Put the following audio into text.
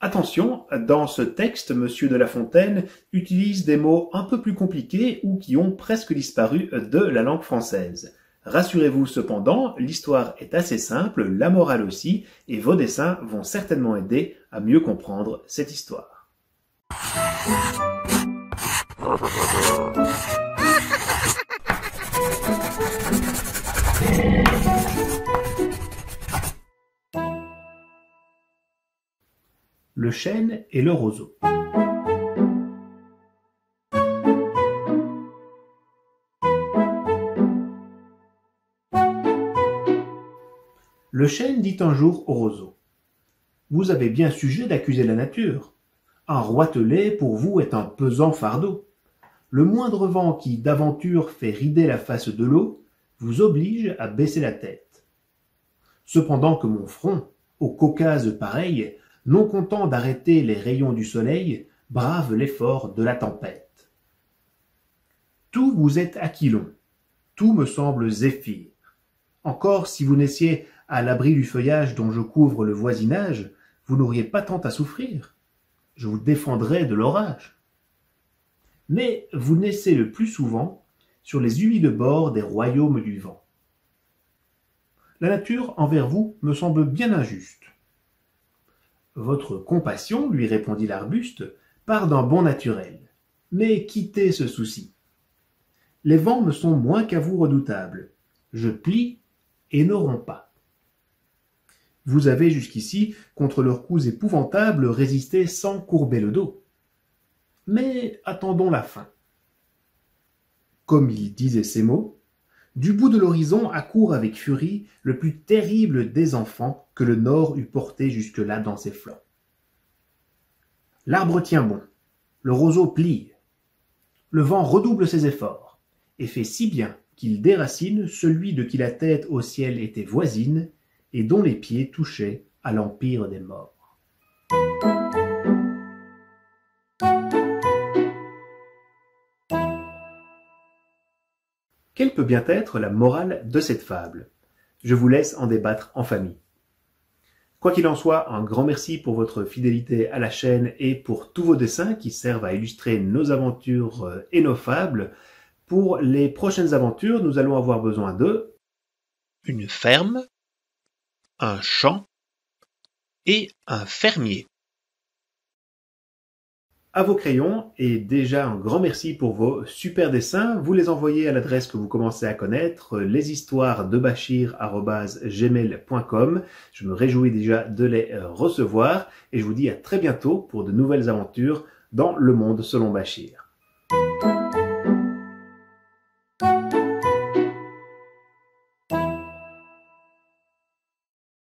Attention, dans ce texte, Monsieur de La Fontaine utilise des mots un peu plus compliqués ou qui ont presque disparu de la langue française. Rassurez-vous cependant, l'histoire est assez simple, la morale aussi, et vos dessins vont certainement aider à mieux comprendre cette histoire. Le chêne et le roseau. Le chêne dit un jour au roseau: « Vous avez bien sujet d'accuser la nature. Un roitelet pour vous est un pesant fardeau. Le moindre vent qui d'aventure fait rider la face de l'eau vous oblige à baisser la tête. Cependant que mon front, au Caucase pareil, non content d'arrêter les rayons du soleil, brave l'effort de la tempête. Tout vous est aquilon, tout me semble zéphyr. Encore si vous naissiez à l'abri du feuillage dont je couvre le voisinage, vous n'auriez pas tant à souffrir. Je vous défendrais de l'orage. Mais vous naissez le plus souvent sur les humides bords des royaumes du vent. La nature envers vous me semble bien injuste. Votre compassion, lui répondit l'arbuste, part d'un bon naturel. Mais quittez ce souci. Les vents me sont moins qu'à vous redoutables. Je plie et ne romps pas. Vous avez jusqu'ici, contre leurs coups épouvantables, résisté sans courber le dos. Mais attendons la fin. Comme il disait ces mots, du bout de l'horizon accourt avec furie le plus terrible des enfants que le Nord eût porté jusque-là dans ses flancs. L'arbre tient bon, le roseau plie. Le vent redouble ses efforts, et fait si bien qu'il déracine celui de qui la tête au ciel était voisine, et dont les pieds touchaient à l'empire des morts. Quelle peut bien être la morale de cette fable? Je vous laisse en débattre en famille. Quoi qu'il en soit, un grand merci pour votre fidélité à la chaîne et pour tous vos dessins qui servent à illustrer nos aventures et nos fables. Pour les prochaines aventures, nous allons avoir besoin de une ferme, un champ et un fermier. À vos crayons, et déjà un grand merci pour vos super dessins. Vous les envoyez à l'adresse que vous commencez à connaître, leshistoiresdebachir@gmail.com. Je me réjouis déjà de les recevoir et je vous dis à très bientôt pour de nouvelles aventures dans le monde selon Bachir.